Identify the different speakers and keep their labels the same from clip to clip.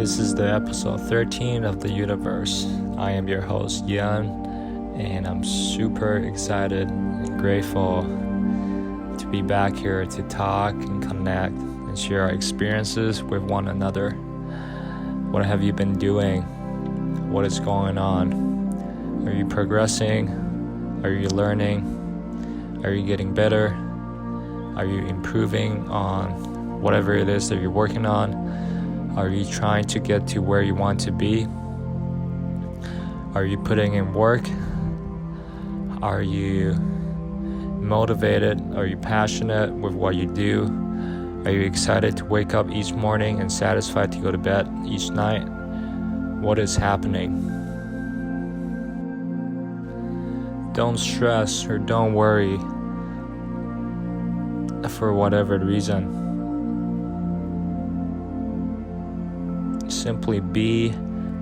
Speaker 1: This is the episode 13 of the Yuniverse. I am your host, Yan, and I'm super excited and grateful to be back here to talk and connect and share our experiences with one another. What have you been doing? What is going on? Are you progressing? Are you learning? Are you getting better? Are you improving on whatever it is that you're working on? Are you trying to get to where you want to be? Are you putting in work? Are you motivated? Are you passionate with what you do? Are you excited to wake up each morning and satisfied to go to bed each night? What is happening? Don't stress or don't worry for whatever reason. Simply be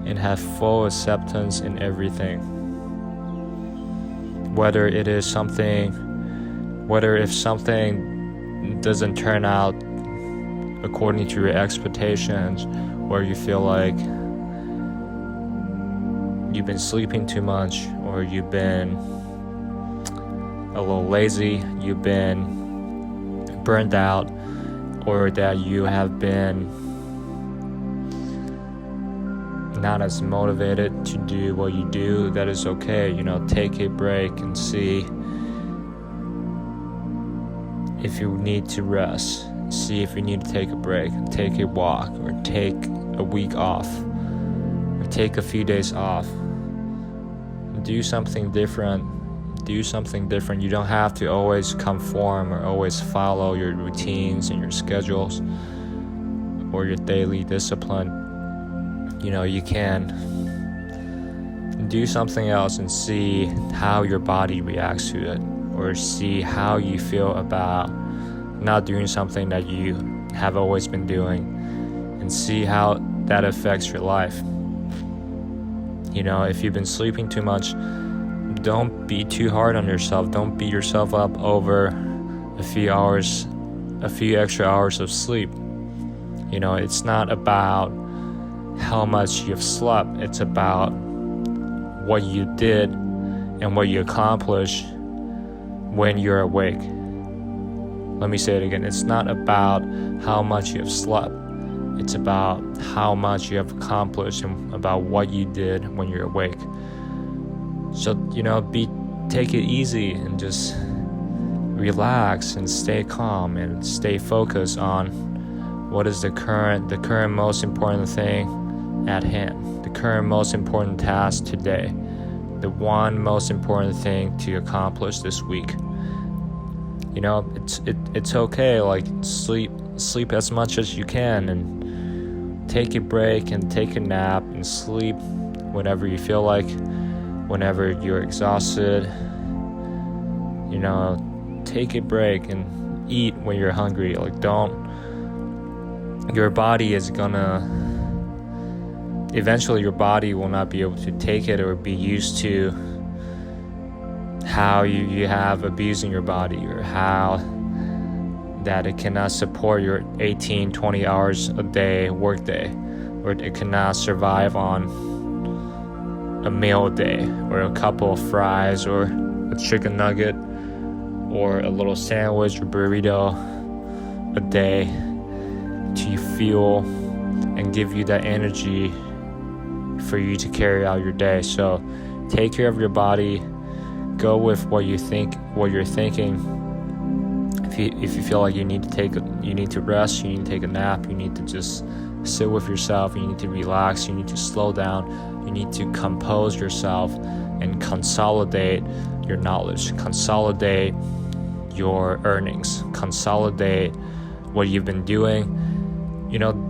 Speaker 1: and have full acceptance in everything. Whether if something doesn't turn out according to your expectations, or you feel like you've been sleeping too much, or you've been a little lazy, you've been burned out, or that you have been not as motivated to do what you do, that is okay. Take a break and see if you need to rest. See if you need to take a break, take a walk, or take a week off, or take a few days off. Do something different. You don't have to always conform or always follow your routines and your schedules or your daily discipline. You can do something else and see how your body reacts to it, or see how you feel about not doing something that you have always been doing, and see how that affects your life. If you've been sleeping too much, don't be too hard on yourself. Don't beat yourself up over a few extra hours of sleep. It's not about how much you've slept. It's about what you did and what you accomplished when you're awake. Let me say it again. It's not about how much you have slept. It's about how much you have accomplished and about what you did when you're awake. So, take it easy and just relax and stay calm and stay focused on what is the current most important thing at hand, the current most important task today, the one most important thing to accomplish this week. It's okay. Sleep as much as you can, and take a break and take a nap and sleep whenever you feel like, whenever you're exhausted. Take a break and eat when you're hungry. Eventually your body will not be able to take it or be used to how you have abusing your body, or how that it cannot support your 18-20 hours a day work day, or it cannot survive on a meal a day, or a couple of fries, or a chicken nugget, or a little sandwich or burrito a day to fuel and give you that energy for you to carry out your day. So take care of your body. Go with what you're thinking. If you feel like you need to rest, you need to take a nap, you need to just sit with yourself, you need to relax, you need to slow down, you need to compose yourself and consolidate your knowledge, consolidate your earnings, consolidate what you've been doing.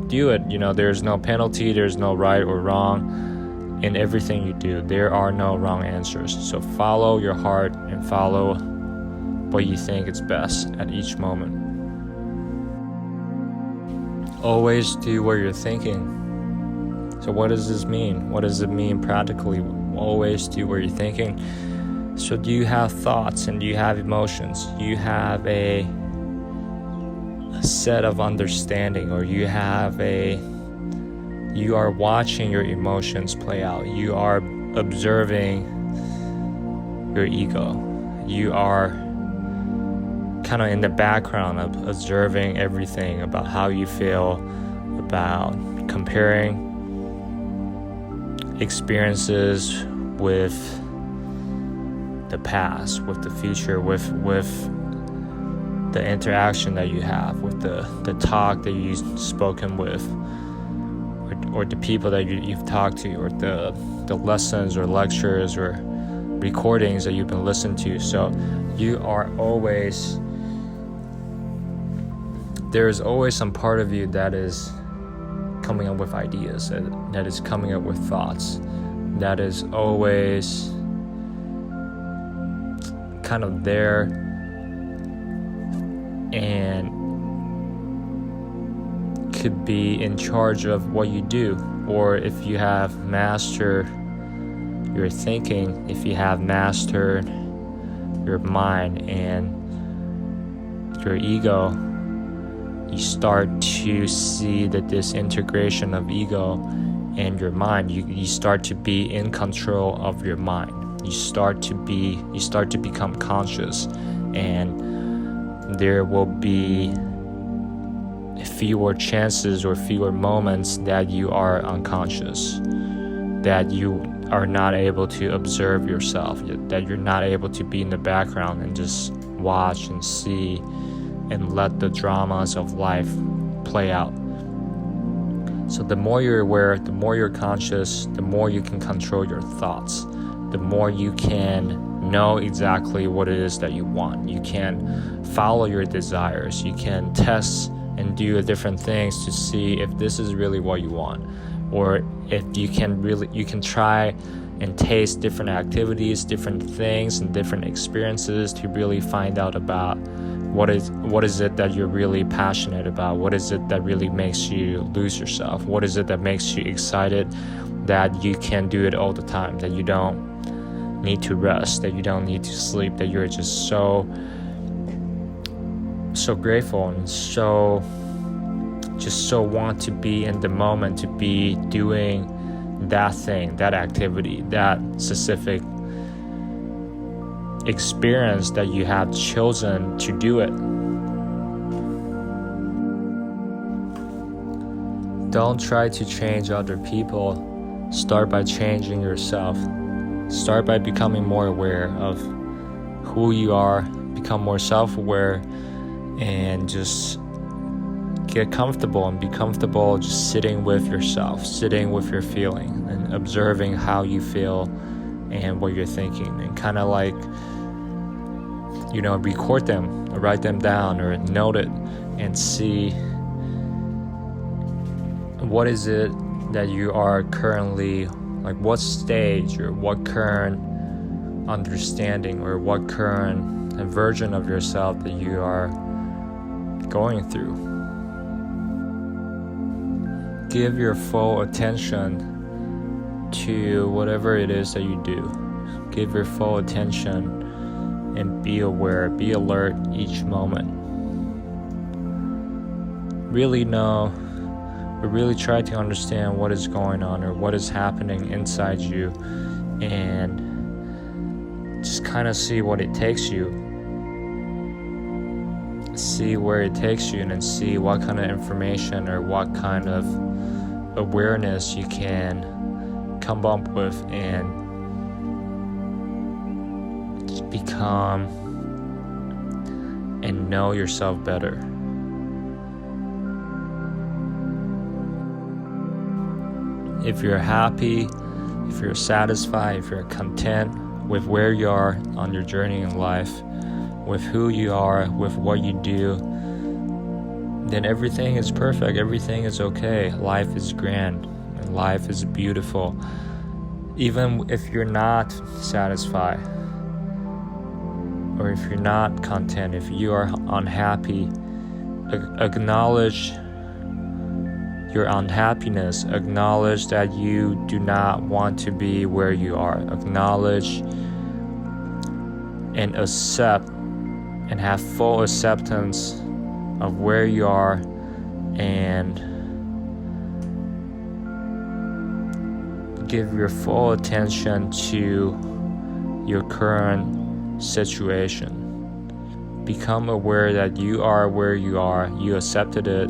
Speaker 1: Do it. There's no penalty, there's no right or wrong in everything you do. There are no wrong answers. So follow your heart and follow what you think is best at each moment. Always do what you're thinking. So what does this mean? What does it mean practically? Always do what you're thinking. So do you have thoughts and do you have emotions? You have a set of understanding, or you have a You are watching your emotions play out. You are observing your ego. You are kind of in the background of observing everything about how you feel, about comparing experiences with the past, with the future, with the interaction that you have, with the talk that you've spoken with, or the people that you've talked to, or the lessons or lectures or recordings that you've been listening to. So there's always some part of you that is coming up with ideas, that is coming up with thoughts, that is always kind of there and could be in charge of what you do. Or if you have mastered your thinking, if you have mastered your mind and your ego, you start to see the disintegration of ego and your mind. You start to be in control of your mind. You start to become conscious, and there will be fewer chances or fewer moments that you are unconscious, that you are not able to observe yourself, that you're not able to be in the background and just watch and see and let the dramas of life play out. So the more you're aware, the more you're conscious, the more you can control your thoughts, the more you can know exactly what it is that you want. You can follow your desires. You can test and do different things to see if this is really what you want, or if you can try and taste different activities, different things, and different experiences to really find out about what is it that you're really passionate about. What is it that really makes you lose yourself? What is it that makes you excited that you can do it all the time, that you don't need to rest, that you don't need to sleep, that you're just so grateful and so want to be in the moment, to be doing that thing, that activity, that specific experience that you have chosen to do it. Don't try to change other people. Start by changing yourself. Start by becoming more aware of who you are, become more self-aware, and just get comfortable and be comfortable just sitting with yourself, sitting with your feeling and observing how you feel and what you're thinking, and kind of like, record them, write them down, or note it and see what is it that you are currently, like what stage or what current understanding or what current version of yourself that you are going through. Give your full attention to whatever it is that you do. Give your full attention and be aware, be alert each moment. Really know, or really try to understand what is going on or what is happening inside you, and just kind of see what it takes you. See where it takes you, and then see what kind of information or what kind of awareness you can come up with and become and know yourself better. If you're happy, if you're satisfied, if you're content with where you are on your journey in life, with who you are, with what you do, then everything is perfect, everything is okay. Life is grand and life is beautiful. Even if you're not satisfied, or if you're not content, if you are unhappy, acknowledge your unhappiness. Acknowledge that you do not want to be where you are. Acknowledge and accept and have full acceptance of where you are, and give your full attention to your current situation. Become aware that you are where you are, you accepted it,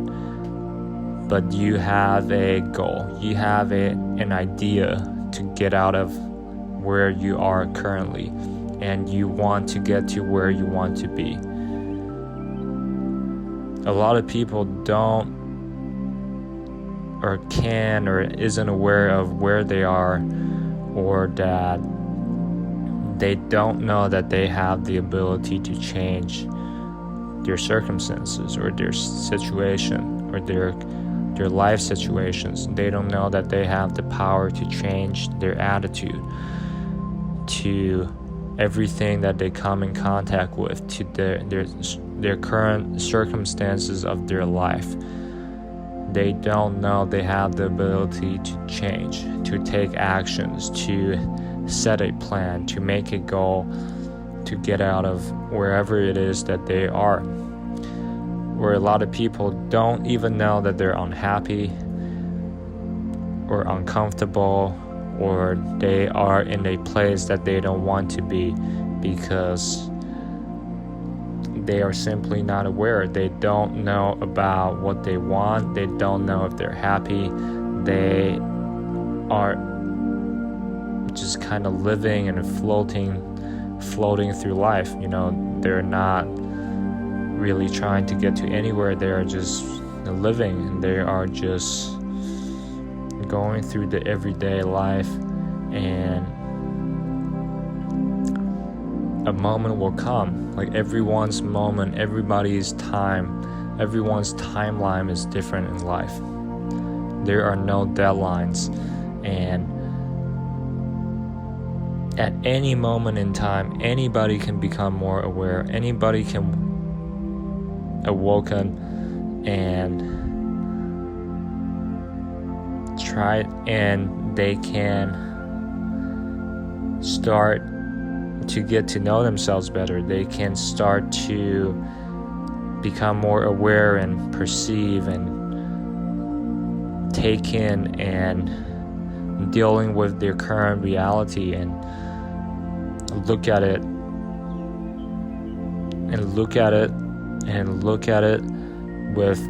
Speaker 1: but you have a goal, you have an idea to get out of where you are currently, and you want to get to where you want to be. A lot of people don't or can or isn't aware of where they are, or that they don't know that they have the ability to change their circumstances or their situation or their life situations. They don't know that they have the power to change their attitude to everything that they come in contact with, to their current circumstances of their life. They don't know they have the ability to change, to take actions, to set a plan, to make a goal, to get out of wherever it is that they are. Where a lot of people don't even know that they're unhappy or uncomfortable, or they are in a place that they don't want to be because they are simply not aware. They don't know about what they want. They don't know if they're happy. They are just kind of living and floating through life. They're not really trying to get to anywhere. They are just living, and they are just going through the everyday life, and a moment will come. Like everyone's moment, everybody's time, everyone's timeline is different in life. There are no deadlines, and at any moment in time, anybody can become more aware. Anybody can awoken and try, and they can start to get to know themselves better. They can start to become more aware and perceive and take in and dealing with their current reality, and look at it with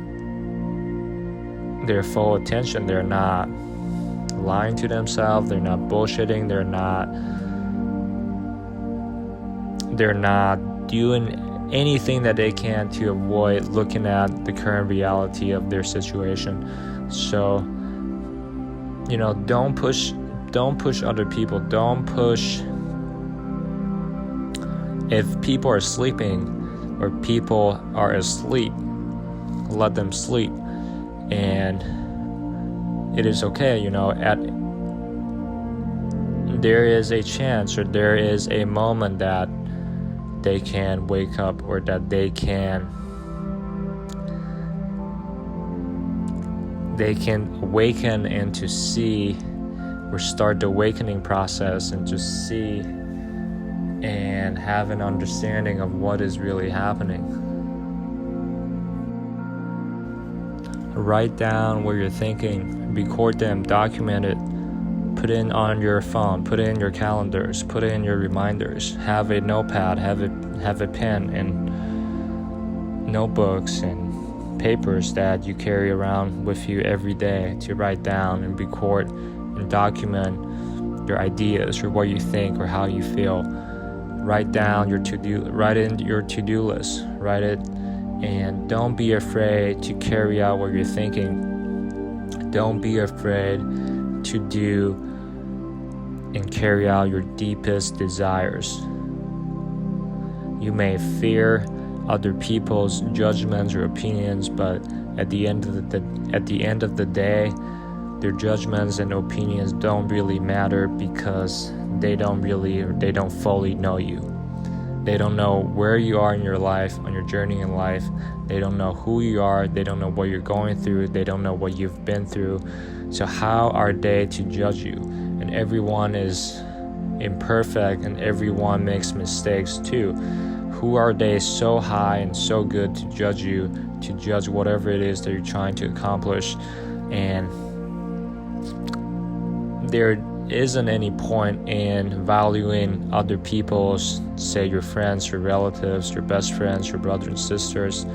Speaker 1: their full attention. They're not lying to themselves, they're not bullshitting, they're not doing anything that they can to avoid looking at the current reality of their situation. So, don't push other people. Don't push. If people are sleeping or people are asleep, let them sleep, and it is okay. There is a chance, or there is a moment that they can wake up, or that they can awaken and to see, or start the awakening process and just see and have an understanding of what is really happening. Write down what you're thinking, record them, document it, put it on your phone, put it in your calendars, put it in your reminders. Have a notepad, have a pen and notebooks and papers that you carry around with you every day to write down and record and document your ideas, or what you think, or how you feel. Write down your write in your to-do list, write it, and don't be afraid to carry out what you're thinking. Don't be afraid to do and carry out your deepest desires. You may fear other people's judgments or opinions, but at the end of the day, their judgments and opinions don't really matter, because they don't fully know you. They don't know where you are in your life, on your journey in life. They don't know who you are. They don't know what you're going through. They don't know what you've been through. So how are they to judge you? And everyone is imperfect, and everyone makes mistakes too. Who are they so high and so good to judge you, to judge whatever it is that you're trying to accomplish? And isn't any point in valuing other people's, say your friends, your relatives, your best friends, your brothers and sisters,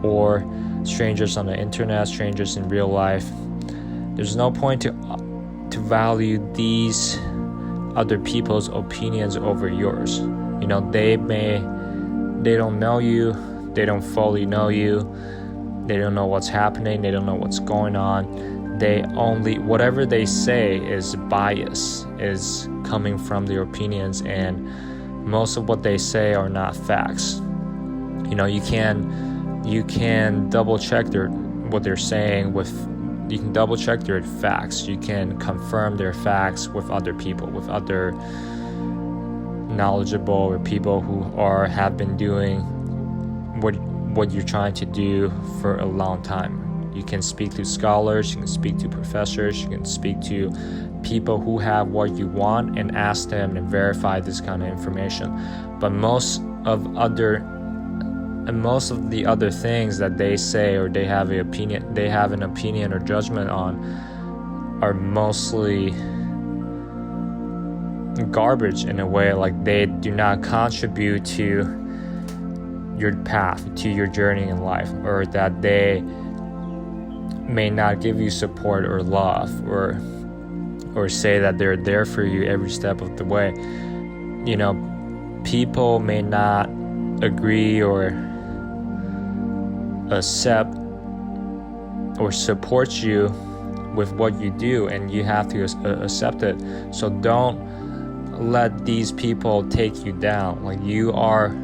Speaker 1: or strangers on the internet, strangers in real life. There's no point to value these other people's opinions over yours. They don't know you, they don't fully know you, they don't know what's happening, they don't know what's going on. Whatever they say is bias, is coming from their opinions, and most of what they say are not facts. You can double check what they're saying you can double check their facts. You can confirm their facts with other people, with other knowledgeable or people who have been doing what you're trying to do for a long time. You can speak to scholars, you can speak to professors, you can speak to people who have what you want and ask them and verify this kind of information. But most of the other things that they say or they have an opinion or judgment on are mostly garbage in a way. Like, they do not contribute to your path, to your journey in life, or that they may not give you support or love or say that they're there for you every step of the way. People may not agree or accept or support you with what you do, and you have to accept it. So don't let these people take you down. Like, you are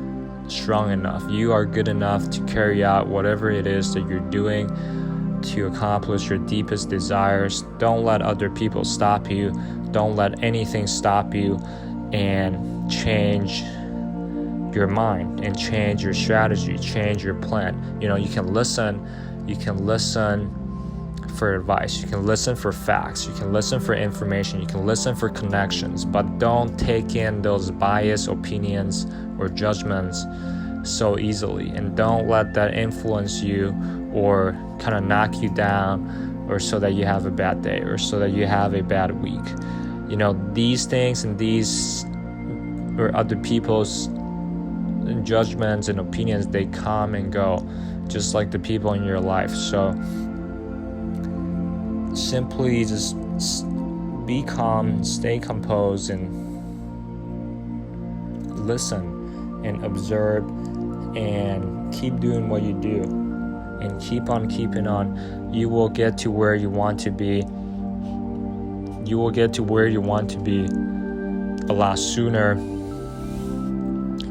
Speaker 1: strong enough, you are good enough to carry out whatever it is that you're doing to accomplish your deepest desires. Don't let other people stop you. Don't let anything stop you and change your mind and change your strategy, change your plan. You can listen for advice, you can listen for facts, you can listen for information, you can listen for connections, but don't take in those biased opinions or judgments so easily, and don't let that influence you or kind of knock you down, or so that you have a bad day, or so that you have a bad week. These things and these or other people's judgments and opinions, they come and go, just like the people in your life. So simply just be calm, stay composed, and listen and observe, and keep doing what you do, and keep on keeping on. You will get to where you want to be. You will get to where you want to be a lot sooner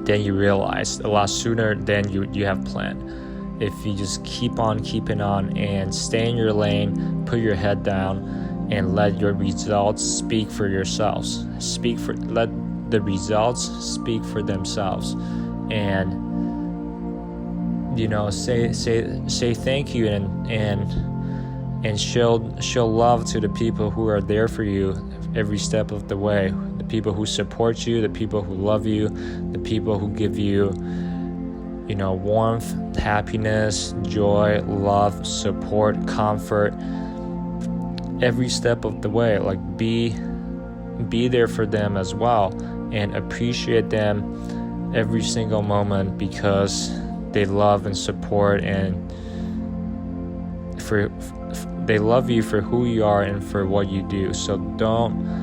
Speaker 1: than you realize, a lot sooner than you have planned. If you just keep on keeping on and stay in your lane, put your head down, and let your results speak for yourselves. Let the results speak for themselves, and say thank you, and show love to the people who are there for you every step of the way. The people who support you, the people who love you, the people who give you warmth, happiness, joy, love, support, comfort, every step of the way. Like, be there for them as well, and appreciate them every single moment, because they love and support, and they love you for who you are and for what you do. So don't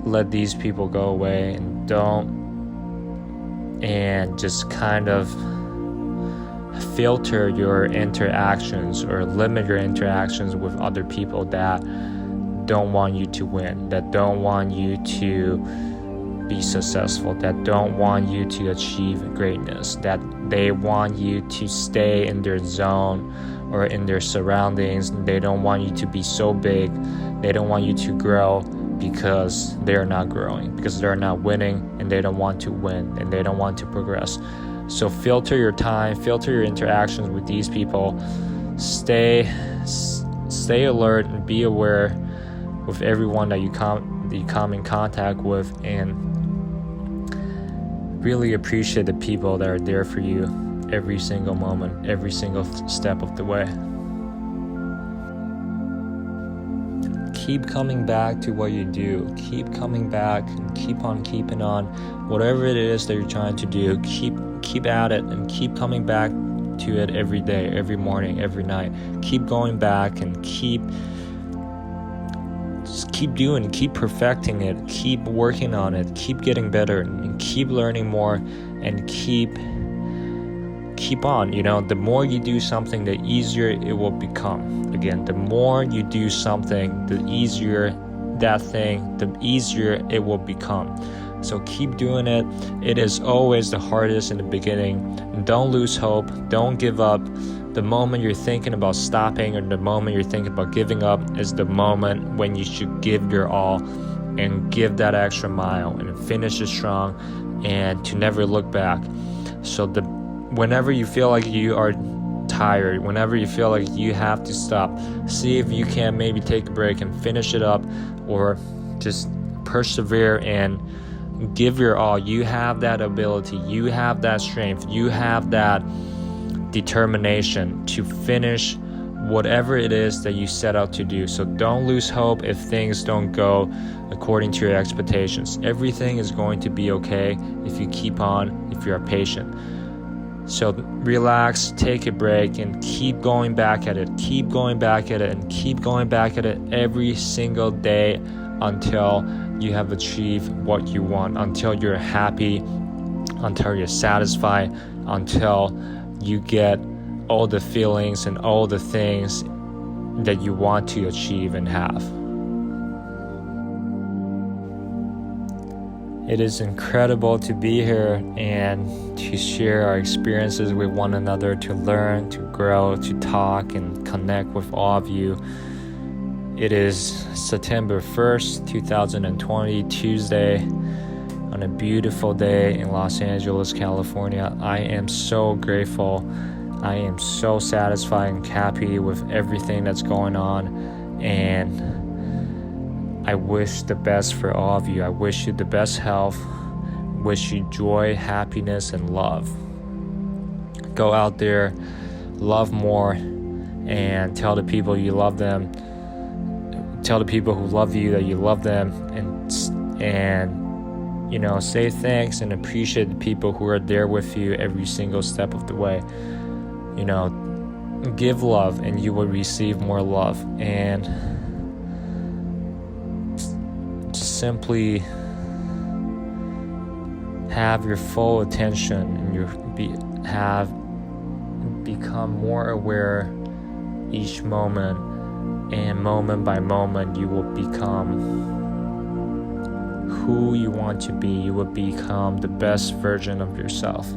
Speaker 1: let these people go away, and just kind of filter your interactions or limit your interactions with other people that don't want you to win, that don't want you to be successful, that don't want you to achieve greatness, that they want you to stay in their zone or in their surroundings. They don't want you to be so big. They don't want you to grow, because they are not growing, because they are not winning, and they don't want to win, and they don't want to progress. So filter your time, filter your interactions with these people. Stay alert and be aware with everyone that you come in contact with, and really appreciate the people that are there for you every single moment, every single step of the way. keep coming back to what you do. Keep coming back and keep on keeping on. Whatever it is that you're trying to do, keep at it and keep coming back to it every day, every morning, every night. Keep going back and keep doing, keep perfecting it, keep working on it, keep getting better, and keep learning more, and keep on. The more you do something, the easier it will become. Again, the more you do something, the easier that thing, the easier it will become. So keep doing it. It is always the hardest in the beginning. Don't lose hope. Don't give up. The moment you're thinking about stopping, or the moment you're thinking about giving up, is the moment when you should give your all and give that extra mile and finish it strong, and to never look back. So whenever you feel like you are tired, whenever you feel like you have to stop, see if you can maybe take a break and finish it up, or just persevere and give your all. You have that ability, you have that strength, you have that determination to finish whatever it is that you set out to do. So don't lose hope if things don't go according to your expectations. Everything is going to be okay if you keep on, if you are patient. So relax, take a break, and keep going back at it. Keep going back at it, and keep going back at it every single day until you have achieved what you want, until you're happy, until you're satisfied, until you get all the feelings and all the things that you want to achieve and have. It is incredible to be here and to share our experiences with one another, to learn, to grow, to talk and connect with all of you. It is September 1st, 2020, Tuesday, on a beautiful day in Los Angeles, California. I am so grateful. I am so satisfied and happy with everything that's going on, and I wish the best for all of you. I wish you the best health, wish you joy, happiness, and love. Go out there, love more, and tell the people you love them. Tell the people who love you that you love them, and say thanks and appreciate the people who are there with you every single step of the way. Give love and you will receive more love, and simply have your full attention, and have become more aware each moment, and moment by moment you will become who you want to be. You will become the best version of yourself.